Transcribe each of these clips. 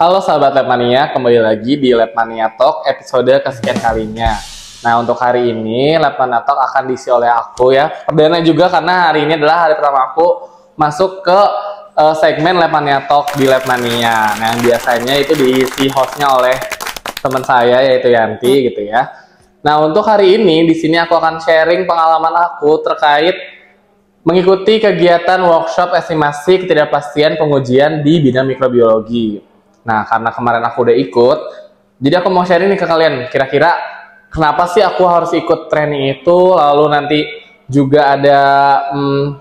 Halo sahabat Labmania, kembali lagi di Labmania Talk episode kesekian kalinya. Nah, untuk hari ini Labmania Talk akan diisi oleh aku ya. Perdana juga karena hari ini adalah hari pertama aku masuk ke segmen Labmania Talk di Labmania. Nah, yang biasanya itu diisi hostnya oleh teman saya yaitu Yanti gitu ya. Nah, untuk hari ini di sini aku akan sharing pengalaman aku terkait mengikuti kegiatan workshop estimasi ketidakpastian pengujian di bidang mikrobiologi. Nah, karena kemarin aku udah ikut, jadi aku mau sharing nih ke kalian, kira-kira kenapa sih aku harus ikut training itu, lalu nanti juga ada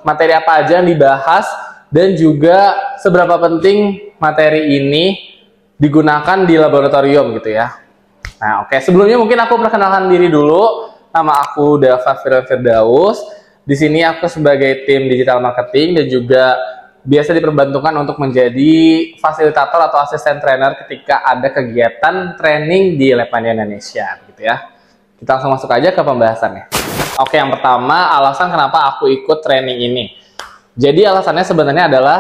materi apa aja yang dibahas, dan juga seberapa penting materi ini digunakan di laboratorium gitu ya. Nah, oke, sebelumnya mungkin aku perkenalkan diri dulu. Nama aku Dava Firdaus. Di sini aku sebagai tim digital marketing dan juga biasa diperbantukan untuk menjadi fasilitator atau asisten trainer ketika ada kegiatan training di Labmania Indonesia gitu ya. Kita langsung masuk aja ke pembahasannya. Oke, yang pertama alasan kenapa aku ikut training ini. Jadi alasannya sebenarnya adalah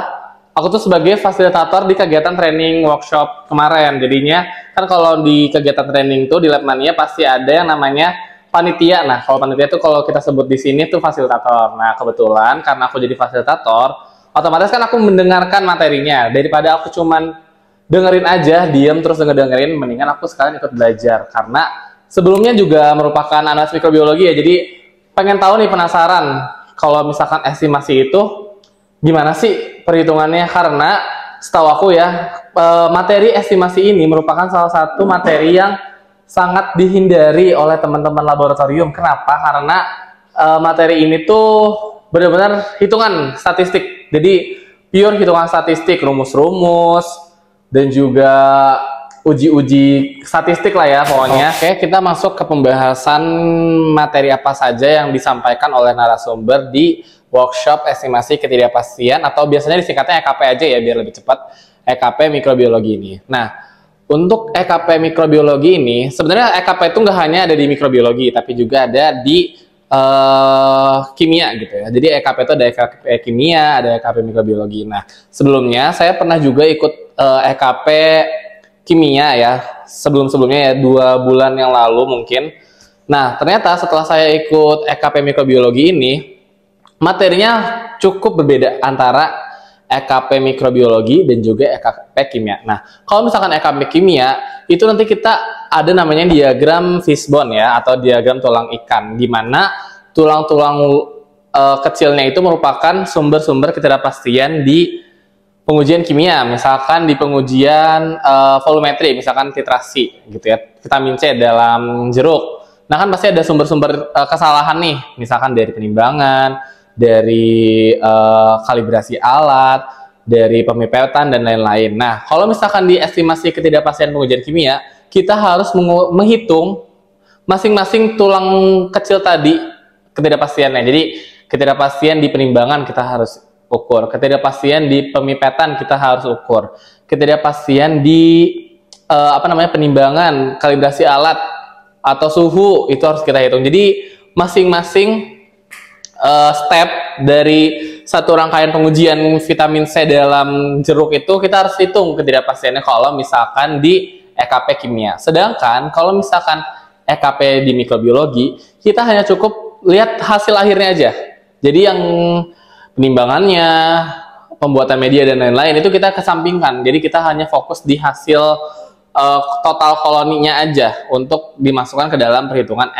aku tuh sebagai fasilitator di kegiatan training workshop kemarin. Jadinya kan kalau di kegiatan training tuh di Labmania pasti ada yang namanya panitia. Nah, kalau panitia itu kalau kita sebut di sini tuh fasilitator. Nah, kebetulan karena aku jadi fasilitator, otomatis kan aku mendengarkan materinya. Daripada aku cuman dengerin aja, diam terus dengerin, mendingan aku sekalian ikut belajar. Karena sebelumnya juga merupakan analis mikrobiologi ya, jadi pengen tahu nih, penasaran kalau misalkan estimasi itu gimana sih perhitungannya. Karena setahu aku ya, materi estimasi ini merupakan salah satu materi yang sangat dihindari oleh teman-teman laboratorium. Kenapa? Karena materi ini tuh benar-benar hitungan statistik. Jadi pure hitungan statistik, rumus-rumus, dan juga uji-uji statistik lah ya pokoknya. Oke, kita masuk ke pembahasan materi apa saja yang disampaikan oleh narasumber di workshop estimasi ketidakpastian, atau biasanya disingkatnya EKP aja ya biar lebih cepat, EKP mikrobiologi ini. Nah, untuk EKP mikrobiologi ini, sebenarnya EKP itu nggak hanya ada di mikrobiologi, tapi juga ada di kimia gitu ya. Jadi EKP itu ada EKP kimia, ada EKP mikrobiologi. Nah, sebelumnya saya pernah juga ikut EKP kimia ya, sebelum-sebelumnya ya, 2 bulan yang lalu mungkin. Nah, ternyata setelah saya ikut EKP mikrobiologi ini, materinya cukup berbeda antara EKP mikrobiologi dan juga EKP kimia. Nah, kalau misalkan EKP kimia, itu nanti kita ada namanya diagram fishbone ya, atau diagram tulang ikan, di mana tulang-tulang kecilnya itu merupakan sumber-sumber ketidakpastian di pengujian kimia. Misalkan di pengujian volumetri, misalkan titrasi gitu ya, vitamin C dalam jeruk. Nah, kan pasti ada sumber-sumber kesalahan nih, misalkan dari penimbangan, dari kalibrasi alat, dari pemipetan, dan lain-lain. Nah, kalau misalkan di estimasi ketidakpastian pengujian kimia, kita harus menghitung masing-masing tulang kecil tadi ketidakpastiannya. Jadi, ketidakpastian di penimbangan kita harus ukur, ketidakpastian di pemipetan kita harus ukur, ketidakpastian di penimbangan, kalibrasi alat, atau suhu itu harus kita hitung. Jadi, masing-masing step dari satu rangkaian pengujian vitamin C dalam jeruk itu kita harus hitung ketidakpastiannya kalau misalkan di EKP kimia. Sedangkan kalau misalkan EKP di mikrobiologi, kita hanya cukup lihat hasil akhirnya aja. Jadi yang penimbangannya, pembuatan media, dan lain-lain itu kita kesampingkan. Jadi kita hanya fokus di hasil total koloninya aja untuk dimasukkan ke dalam perhitungan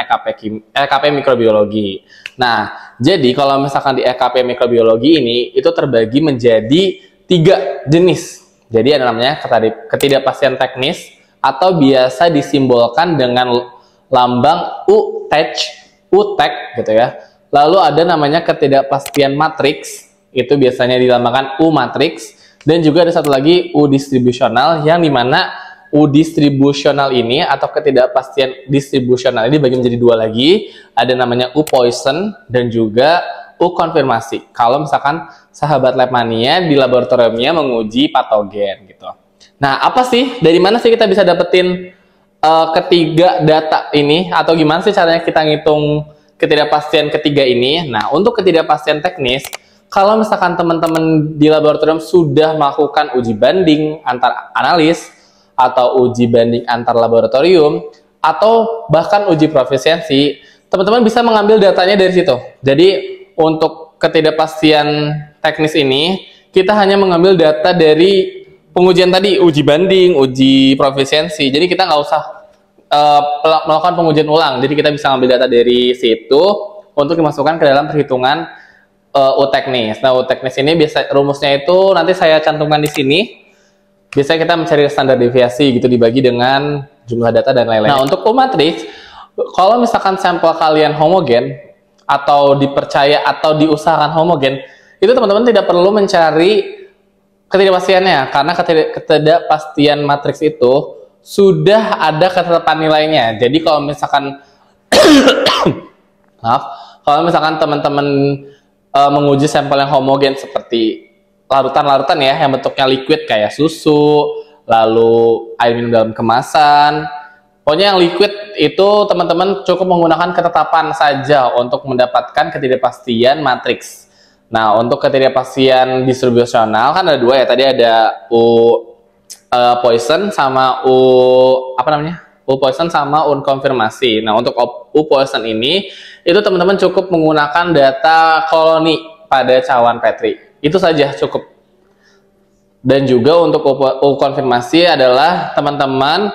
EKP mikrobiologi. Nah, jadi kalau misalkan di EKP mikrobiologi ini itu terbagi menjadi 3 jenis. Jadi ada namanya ketidakpastian teknis, atau biasa disimbolkan dengan lambang UTEC gitu ya. Lalu ada namanya ketidakpastian matriks, itu biasanya dilambangkan U matriks, dan juga ada satu lagi U distribusional, yang dimana U distribusional ini atau ketidakpastian distribusional ini dibagi menjadi 2 lagi. Ada namanya U poison dan juga U konfirmasi. Kalau misalkan sahabat Labmania di laboratoriumnya menguji patogen gitu. Nah, apa sih? Dari mana sih kita bisa dapetin ketiga data ini? Atau gimana sih caranya kita ngitung ketidakpastian ketiga ini? Nah, untuk ketidakpastian teknis, kalau misalkan teman-teman di laboratorium sudah melakukan uji banding antar analis, atau uji banding antar laboratorium, atau bahkan uji profisiensi, teman-teman bisa mengambil datanya dari situ. Jadi untuk ketidakpastian teknis ini, kita hanya mengambil data dari pengujian tadi, uji banding, uji profisiensi. Jadi kita nggak usah melakukan pengujian ulang. Jadi kita bisa ambil data dari situ untuk dimasukkan ke dalam perhitungan U-teknis. Nah, U-teknis ini biasa rumusnya itu nanti saya cantumkan di sini. Biasanya kita mencari standar deviasi gitu dibagi dengan jumlah data dan lain-lain. Nah, untuk U-matriks, kalau misalkan sampel kalian homogen atau dipercaya atau diusahakan homogen, itu teman-teman tidak perlu mencari ketidakpastiannya, karena ketidakpastian matriks itu sudah ada ketetapan nilainya. Jadi kalau misalkan maaf, kalau misalkan teman-teman menguji sampel yang homogen seperti larutan-larutan ya, yang bentuknya liquid kayak susu, lalu air minum dalam kemasan, pokoknya yang liquid itu teman-teman cukup menggunakan ketetapan saja untuk mendapatkan ketidakpastian matriks. Nah, untuk ketidakpastian distribusional kan ada dua ya, tadi ada Poisson sama Poisson sama konfirmasi. Nah, untuk Poisson ini itu teman-teman cukup menggunakan data koloni pada cawan Petri. Itu saja cukup. Dan juga untuk konfirmasi adalah teman-teman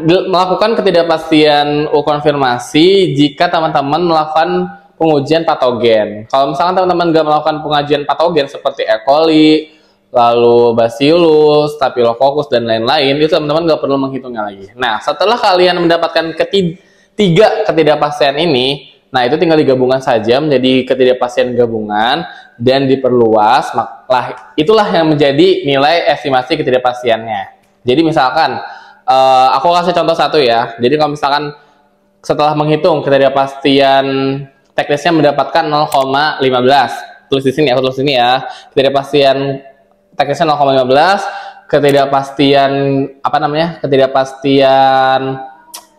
melakukan ketidakpastian konfirmasi jika teman-teman melakukan pengujian patogen. Kalau misalkan teman-teman nggak melakukan pengujian patogen seperti E. coli, lalu Bacillus, Staphylococcus, dan lain-lain, itu teman-teman nggak perlu menghitungnya lagi. Nah, setelah kalian mendapatkan tiga ketidakpastian ini, nah itu tinggal digabungkan saja menjadi ketidakpastian gabungan dan diperluas. Itulah yang menjadi nilai estimasi ketidakpastiannya. Jadi misalkan, aku kasih contoh satu ya. Jadi kalau misalkan setelah menghitung ketidakpastian teknisnya mendapatkan 0,15. Tulis di sini, aku tulis ini ya. Ketidakpastian teknisnya 0,15, ketidakpastian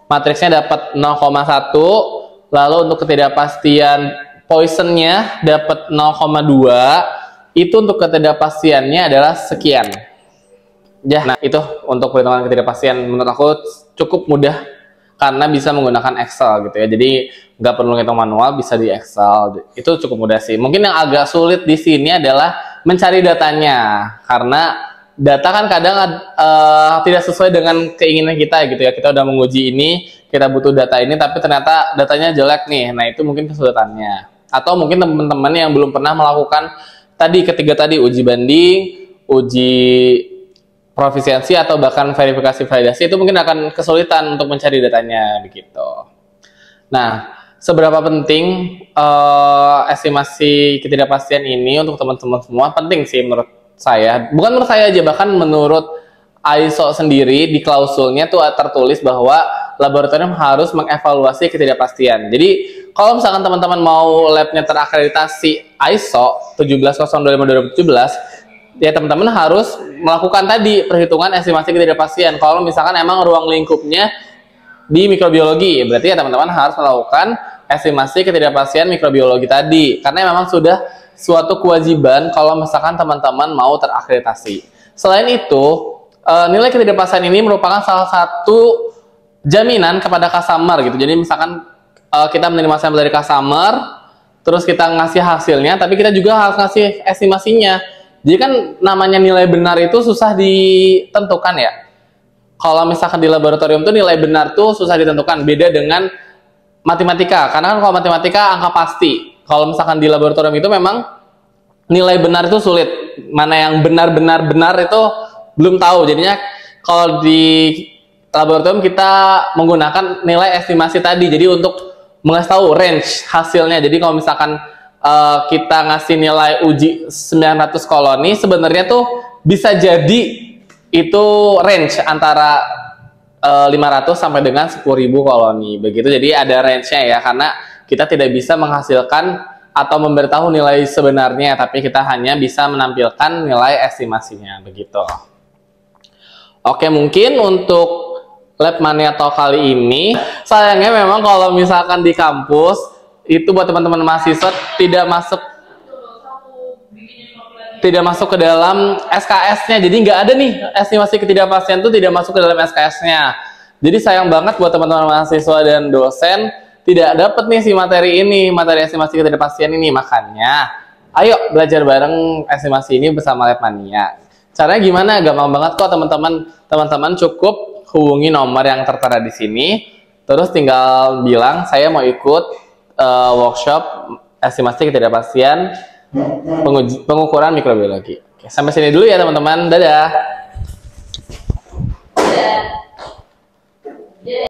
matriksnya dapat 0,1, lalu untuk ketidakpastian Poissonnya dapat 0,2, itu untuk ketidakpastiannya adalah sekian. Ya, nah itu untuk perhitungan ketidakpastian menurut aku cukup mudah karena bisa menggunakan Excel gitu ya. Jadi nggak perlu ngitung manual, bisa di Excel. Itu cukup mudah sih. Mungkin yang agak sulit di sini adalah mencari datanya, karena data kan kadang tidak sesuai dengan keinginan kita gitu ya. Kita udah menguji ini, kita butuh data ini, tapi ternyata datanya jelek nih. Nah, itu mungkin kesulitannya. Atau mungkin teman-teman yang belum pernah melakukan ketiga tadi, uji banding, uji profisiensi, atau bahkan verifikasi validasi, itu mungkin akan kesulitan untuk mencari datanya begitu. Nah, seberapa penting estimasi ketidakpastian ini untuk teman-teman semua? Penting sih menurut saya. Bukan menurut saya aja, bahkan menurut ISO sendiri di klausulnya tuh tertulis bahwa laboratorium harus mengevaluasi ketidakpastian. Jadi kalau misalkan teman-teman mau labnya terakreditasi ISO 17025/2017, ya teman-teman harus melakukan tadi perhitungan estimasi ketidakpastian. Kalau misalkan emang ruang lingkupnya di mikrobiologi, berarti ya teman-teman harus melakukan estimasi ketidakpastian mikrobiologi tadi, karena memang sudah suatu kewajiban kalau misalkan teman-teman mau terakreditasi. Selain itu, nilai ketidakpastian ini merupakan salah satu jaminan kepada customer gitu. Jadi misalkan kita menerima sampel dari customer, terus kita ngasih hasilnya, tapi kita juga harus ngasih estimasinya. Jadi kan namanya nilai benar itu susah ditentukan ya. Kalau misalkan di laboratorium tuh nilai benar tuh susah ditentukan, beda dengan matematika. Karena kan kalau matematika angka pasti. Kalau misalkan di laboratorium itu memang nilai benar itu sulit. Mana yang benar itu belum tahu. Jadinya kalau di laboratorium kita menggunakan nilai estimasi tadi. Jadi untuk mengasih tahu range hasilnya. Jadi kalau misalkan kita ngasih nilai uji 900 koloni, sebenarnya tuh bisa jadi itu range antara 500 sampai dengan 10.000 koloni begitu. Jadi ada range-nya ya, karena kita tidak bisa menghasilkan atau memberitahu nilai sebenarnya, tapi kita hanya bisa menampilkan nilai estimasinya begitu. Oke, mungkin untuk Lab Mania Talk kali ini sayangnya memang kalau misalkan di kampus itu buat teman-teman mahasiswa tidak masuk tidak masuk ke dalam SKS-nya. Jadi nggak ada nih estimasi ketidakpastian itu tidak masuk ke dalam SKS-nya. Jadi sayang banget buat teman-teman mahasiswa dan dosen tidak dapat nih si materi ini, materi estimasi ketidakpastian ini. Makanya, ayo belajar bareng estimasi ini bersama Labmania. Caranya gimana? Gampang banget kok teman-teman. Teman-teman cukup hubungi nomor yang tertera di sini. Terus tinggal bilang saya mau ikut workshop estimasi ketidakpastian pengukuran mikrobiologi. Oke, sampai sini dulu ya teman-teman. Dadah.